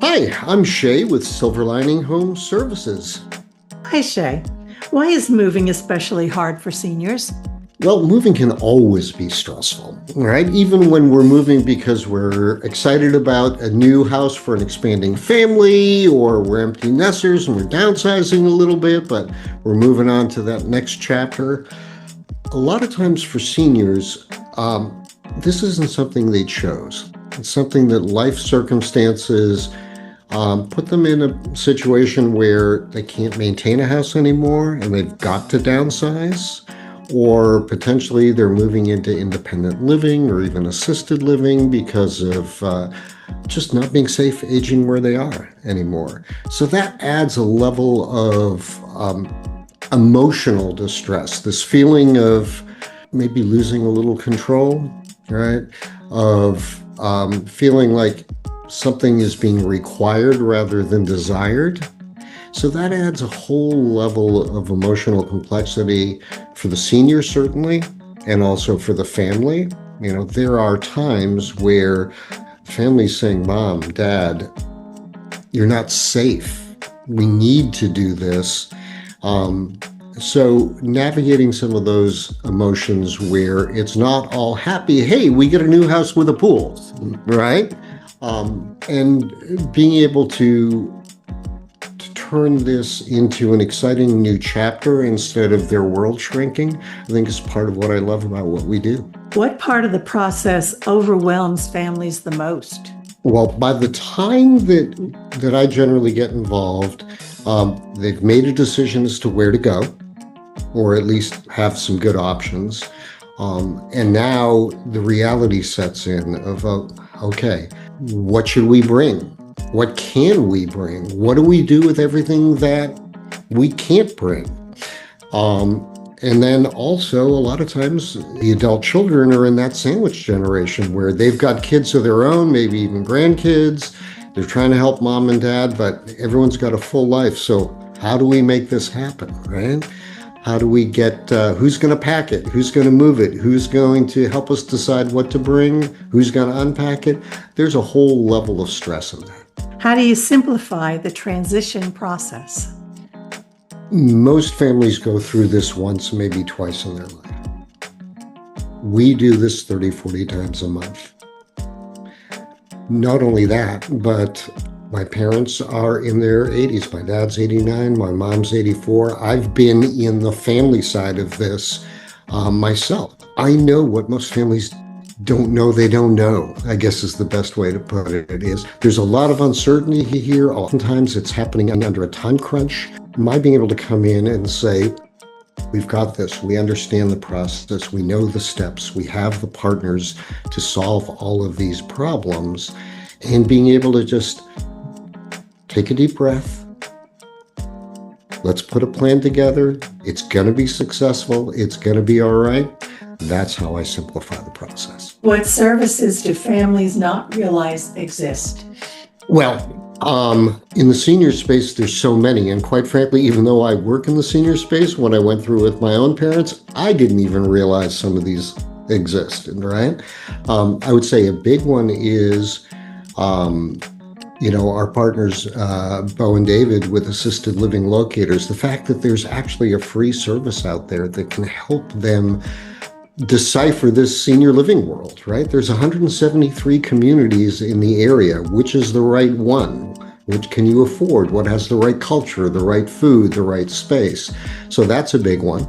Hi, I'm Shea with Silver Lining Home Services. Hi, Shay. Why is moving especially hard for seniors? Well, moving can always be stressful, right? Even when we're moving because we're excited about a new house for an expanding family, or we're empty nesters and we're downsizing a little bit, but we're moving on to that next chapter. A lot of times for seniors, this isn't something they chose. It's something that life circumstances put them in a situation where they can't maintain a house anymore and they've got to downsize, or potentially they're moving into independent living or even assisted living because of just not being safe aging where they are anymore. So that adds a level of emotional distress, this feeling of maybe losing a little control, right? Of feeling like something is being required rather than desired. So that adds a whole level of emotional complexity for the senior, certainly, and also for the family. You know, there are times where families saying, Mom, Dad, you're not safe. We need to do this. So navigating some of those emotions where it's not all happy, hey, we get a new house with a pool, right? And being able to turn this into an exciting new chapter instead of their world shrinking, I think is part of what I love about what we do. What part of the process overwhelms families the most? Well, by the time that I generally get involved, they've made a decision as to where to go, or at least have some good options. And now the reality sets in of, okay, what should we bring? What can we bring? What do we do with everything that we can't bring? And then also, a lot of times, the adult children are in that sandwich generation where they've got kids of their own, maybe even grandkids. They're trying to help mom and dad, but everyone's got a full life. So how do we make this happen, right? How do we get, who's going to pack it? Who's going to move it? Who's going to help us decide what to bring? Who's going to unpack it? There's a whole level of stress in that. How do you simplify the transition process? Most families go through this once, maybe twice in their life. We do this 30, 40 times a month. Not only that, but my parents are in their 80s. My dad's 89, my mom's 84. I've been in the family side of this myself. I know what most families don't know they don't know, I guess is the best way to put it. There's a lot of uncertainty here. Oftentimes it's happening under a time crunch. My being able to come in and say, we've got this, we understand the process, we know the steps, we have the partners to solve all of these problems, and being able to just take a deep breath. Let's put a plan together. It's going to be successful. It's going to be all right. That's how I simplify the process. What services do families not realize exist? Well, in the senior space, there's so many. And quite frankly, even though I work in the senior space, when I went through with my own parents, I didn't even realize some of these existed, right? I would say a big one is, our partners, Bo and David with Assisted Living Locators, the fact that there's actually a free service out there that can help them decipher this senior living world, right? There's 173 communities in the area. Which is the right one? Which can you afford? What has the right culture, the right food, the right space? So that's a big one.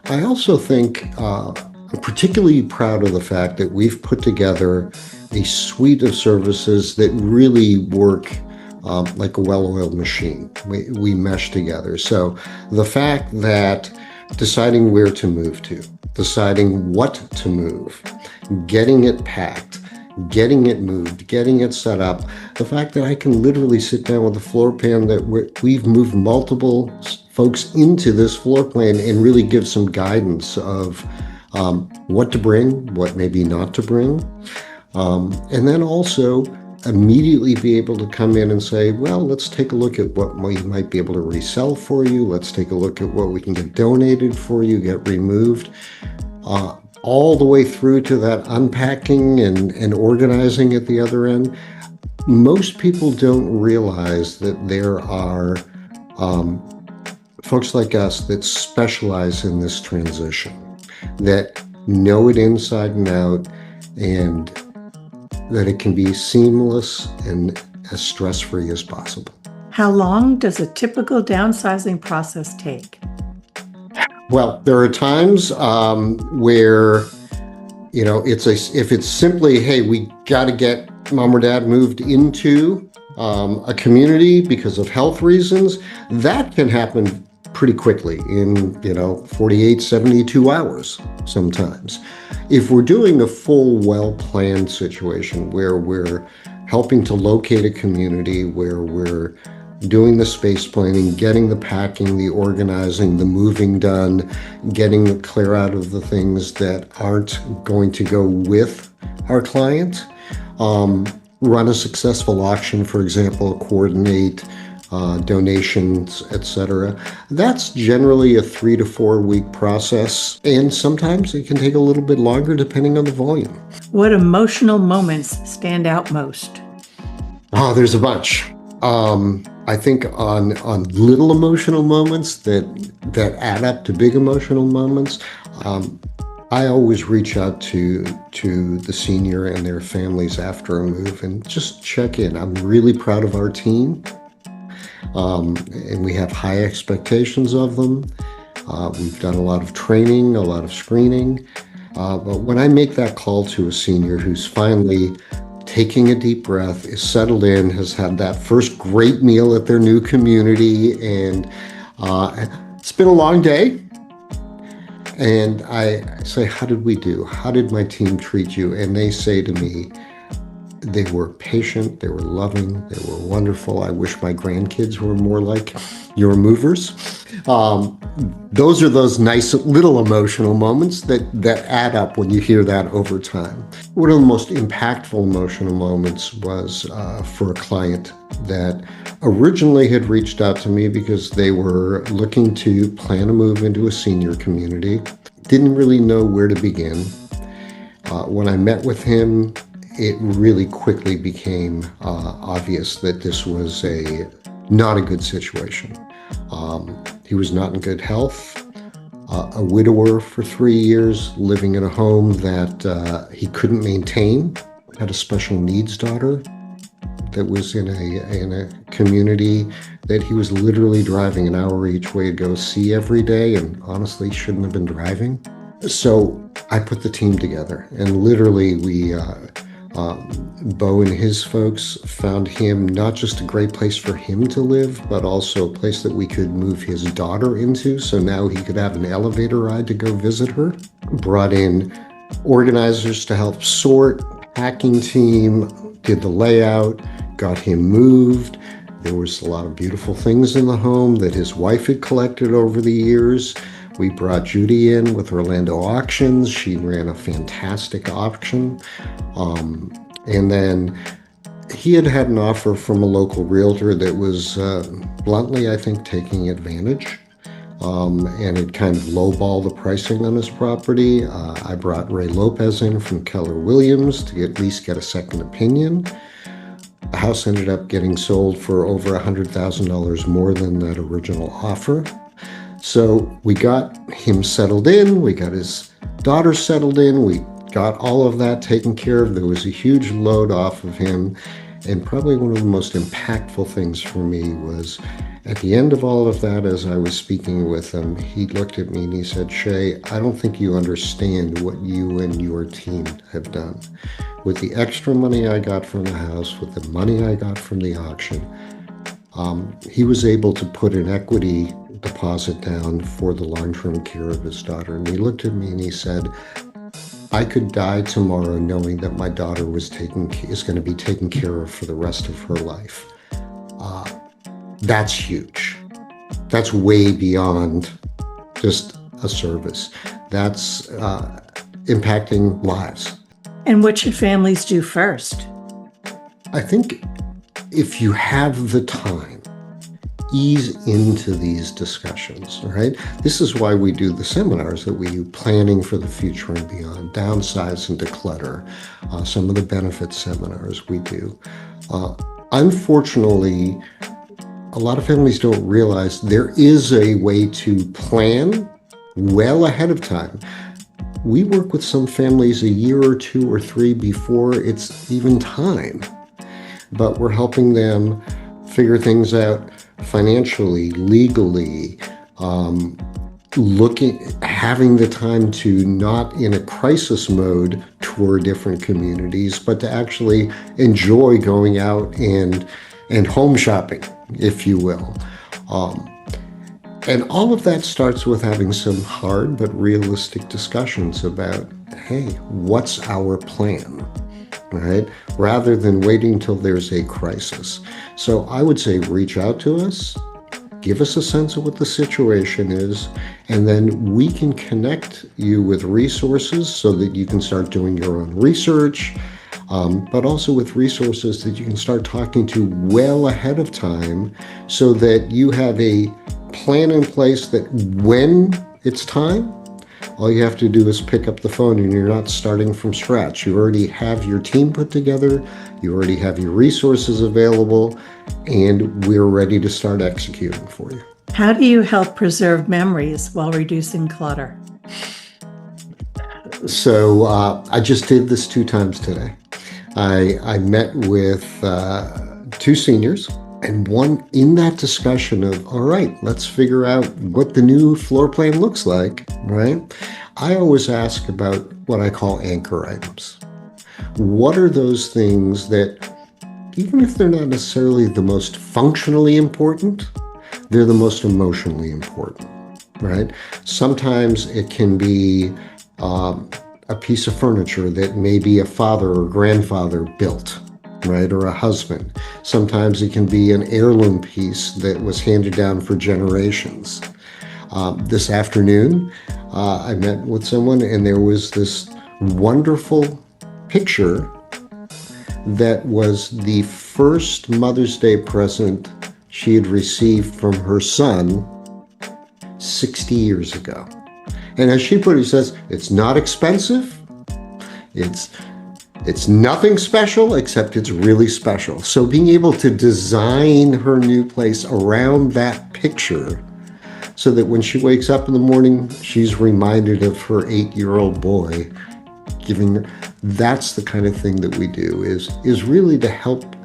I also think I'm particularly proud of the fact that we've put together a suite of services that really work like a well-oiled machine. We mesh together. So the fact that deciding where to move to, deciding what to move, getting it packed, getting it moved, getting it set up, the fact that I can literally sit down with a floor plan that we've moved multiple folks into this floor plan and really give some guidance of what to bring, what maybe not to bring. And then also immediately be able to come in and say, well, let's take a look at what we might be able to resell for you. Let's take a look at what we can get donated for you, get removed, all the way through to that unpacking and organizing at the other end. Most people don't realize that there are um, folks like us that specialize in this transition, that know it inside and out, and that it can be seamless and as stress-free as possible. How long does a typical downsizing process take? Well, there are times where, if it's simply, hey, we got to get mom or dad moved into a community because of health reasons, that can happen pretty quickly in, 48, 72 hours sometimes. If we're doing a full, well-planned situation where we're helping to locate a community, where we're doing the space planning, getting the packing, the organizing, the moving done, getting the clear out of the things that aren't going to go with our client, run a successful auction, for example, coordinate donations, etc. That's generally a 3 to 4 week process, and sometimes it can take a little bit longer depending on the volume. What emotional moments stand out most? Oh, there's a bunch. I think on little emotional moments that add up to big emotional moments, I always reach out to the senior and their families after a move and just check in. I'm really proud of our team, and we have high expectations of them. We've done a lot of training, a lot of screening, but when I make that call to a senior who's finally taking a deep breath, is settled in, has had that first great meal at their new community, and it's been a long day. And I say, how did we do? How did my team treat you? And they say to me, they were patient, they were loving, they were wonderful. I wish my grandkids were more like your movers. Those are those nice little emotional moments that add up when you hear that over time. One of the most impactful emotional moments was for a client that originally had reached out to me because they were looking to plan a move into a senior community, didn't really know where to begin. When I met with him, it really quickly became obvious that this was not a good situation. He was not in good health, a widower for 3 years, living in a home that he couldn't maintain, had a special needs daughter that was in a community that he was literally driving an hour each way to go see every day, and honestly shouldn't have been driving. So I put the team together, and literally Bo and his folks found him not just a great place for him to live, but also a place that we could move his daughter into, so now he could have an elevator ride to go visit her. Brought in organizers to help sort, packing team, did the layout, got him moved. There was a lot of beautiful things in the home that his wife had collected over the years. We brought Judy in with Orlando Auctions. She ran a fantastic auction. And then he had an offer from a local realtor that was bluntly, I think, taking advantage. And it kind of lowballed the pricing on his property. I brought Ray Lopez in from Keller Williams to at least get a second opinion. The house ended up getting sold for over $100,000 more than that original offer. So we got him settled in, we got his daughter settled in, we got all of that taken care of. There was a huge load off of him. And probably one of the most impactful things for me was at the end of all of that, as I was speaking with him, he looked at me and he said, "Shea, I don't think you understand what you and your team have done. With the extra money I got from the house, with the money I got from the auction," he was able to put an equity deposit down for the long-term care of his daughter. And he looked at me and he said, "I could die tomorrow knowing that my daughter is going to be taken care of for the rest of her life." That's huge. That's way beyond just a service. That's impacting lives. And what should families do first? I think if you have the time, ease into these discussions, right? This is why we do the seminars that we do, planning for the future and beyond, downsize and declutter, some of the benefit seminars we do. Uh, Unfortunately, a lot of families don't realize there is a way to plan well ahead of time. We work with some families a year or two or three before it's even time, but we're helping them figure things out financially, legally, um, having the time to not in a crisis mode tour different communities, but to actually enjoy going out and home shopping, if you will. Um, and all of that starts with having some hard but realistic discussions about, hey, what's our plan? Right? Rather than waiting till there's a crisis. So I would say reach out to us, give us a sense of what the situation is, and then we can connect you with resources so that you can start doing your own research, but also with resources that you can start talking to well ahead of time so that you have a plan in place that when it's time, all you have to do is pick up the phone and you're not starting from scratch. You already have your team put together, you already have your resources available, and we're ready to start executing for you. How do you help preserve memories while reducing clutter? So I just did this 2 times today. I met with 2 seniors, and one in that discussion of, all right, let's figure out what the new floor plan looks like, right? I always ask about what I call anchor items. What are those things that, even if they're not necessarily the most functionally important, they're the most emotionally important, right? Sometimes it can be a piece of furniture that maybe a father or grandfather built, right? Or a husband. Sometimes it can be an heirloom piece that was handed down for generations. This afternoon, I met with someone and there was this wonderful picture that was the first Mother's Day present she had received from her son 60 years ago. And as she put it, she says, it's not expensive. It's nothing special, except it's really special. So being able to design her new place around that picture so that when she wakes up in the morning, she's reminded of her 8-year-old boy giving her, that's the kind of thing that we do is really to help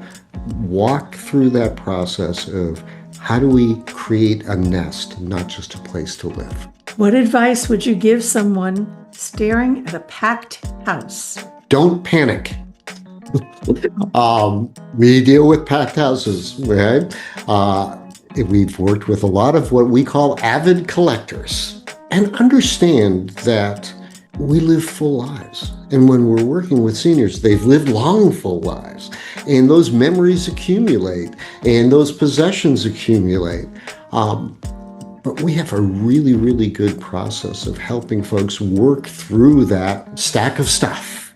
walk through that process of how do we create a nest, not just a place to live. What advice would you give someone staring at a packed house? Don't panic. We deal with packed houses, right? We've worked with a lot of what we call avid collectors and understand that we live full lives. And when we're working with seniors, they've lived long, full lives. And those memories accumulate and those possessions accumulate. But we have a really, really good process of helping folks work through that stack of stuff,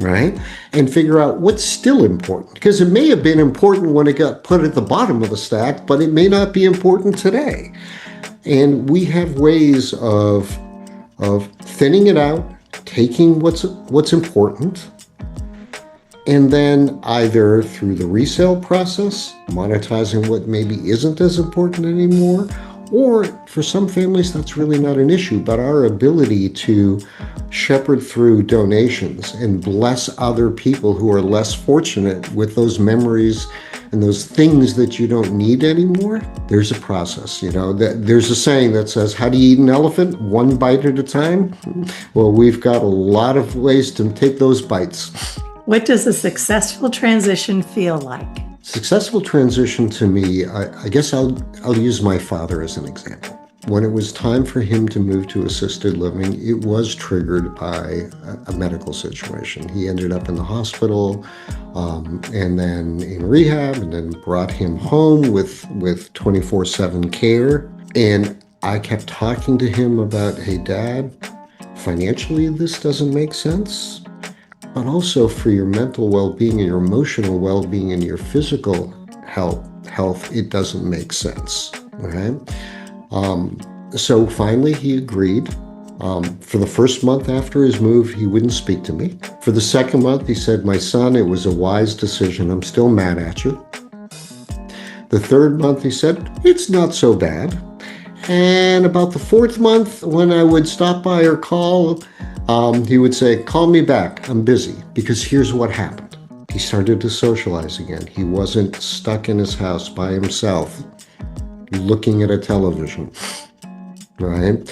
right? And figure out what's still important. Because it may have been important when it got put at the bottom of the stack, but it may not be important today. And we have ways of thinning it out, taking what's important, and then either through the resale process, monetizing what maybe isn't as important anymore, or for some families, that's really not an issue, but our ability to shepherd through donations and bless other people who are less fortunate with those memories and those things that you don't need anymore. There's a process, there's a saying that says, how do you eat an elephant? One bite at a time. Well, we've got a lot of ways to take those bites. What does a successful transition feel like? Successful transition to me, I guess I'll use my father as an example. When it was time for him to move to assisted living, it was triggered by a medical situation. He ended up in the hospital and then in rehab, and then brought him home with 24/7 care. And I kept talking to him about, hey, Dad, financially this doesn't make sense, but also for your mental well-being and your emotional well-being and your physical health, it doesn't make sense, right? So finally he agreed. For the first month after his move, he wouldn't speak to me. For the second month, he said, "My son, it was a wise decision. I'm still mad at you." The third month, he said, "It's not so bad." And about the fourth month, when I would stop by or call, he would say, "Call me back. I'm busy." Because here's what happened. He started to socialize again. He wasn't stuck in his house by himself, looking at a television, right?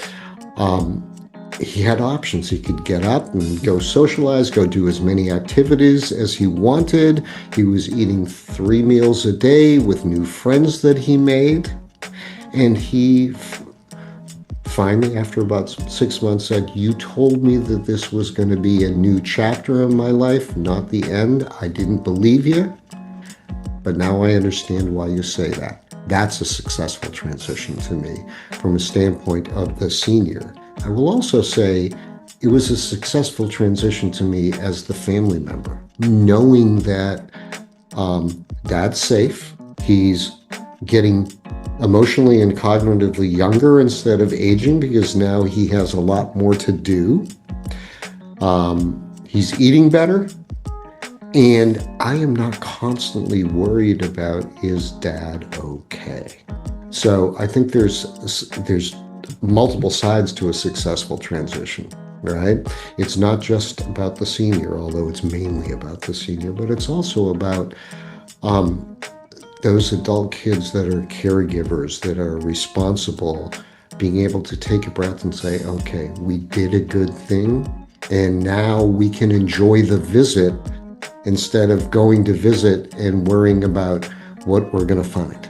He had options. He could get up and go socialize, go do as many activities as he wanted. He was eating 3 meals a day with new friends that he made. And he finally, after about 6 months, said, "You told me that this was going to be a new chapter in my life, not the end. I didn't believe you, but now I understand why you say that." That's a successful transition to me from a standpoint of the senior. I will also say it was a successful transition to me as the family member, knowing that Dad's safe. He's getting emotionally and cognitively younger instead of aging because now he has a lot more to do. He's eating better. And I am not constantly worried about, is Dad okay? So I think there's multiple sides to a successful transition, right? It's not just about the senior, although it's mainly about the senior, but it's also about those adult kids that are caregivers, that are responsible, being able to take a breath and say, "Okay, we did a good thing, and now we can enjoy the visit instead of going to visit and worrying about what we're going to find."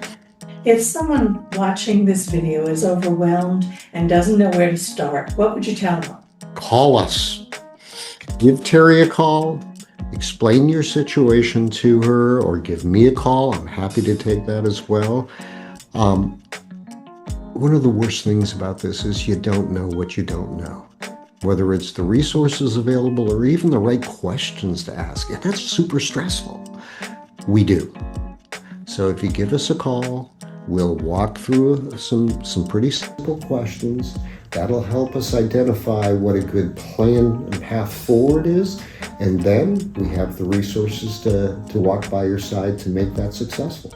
If someone watching this video is overwhelmed and doesn't know where to start, what would you tell them? Call us. Give Terry a call. Explain your situation to her, or give me a call. I'm happy to take that as well. One of the worst things about this is you don't know what you don't know. Whether it's the resources available or even the right questions to ask. And that's super stressful. We do. So if you give us a call, we'll walk through some pretty simple questions. That'll help us identify what a good plan and path forward is. And then we have the resources to walk by your side to make that successful.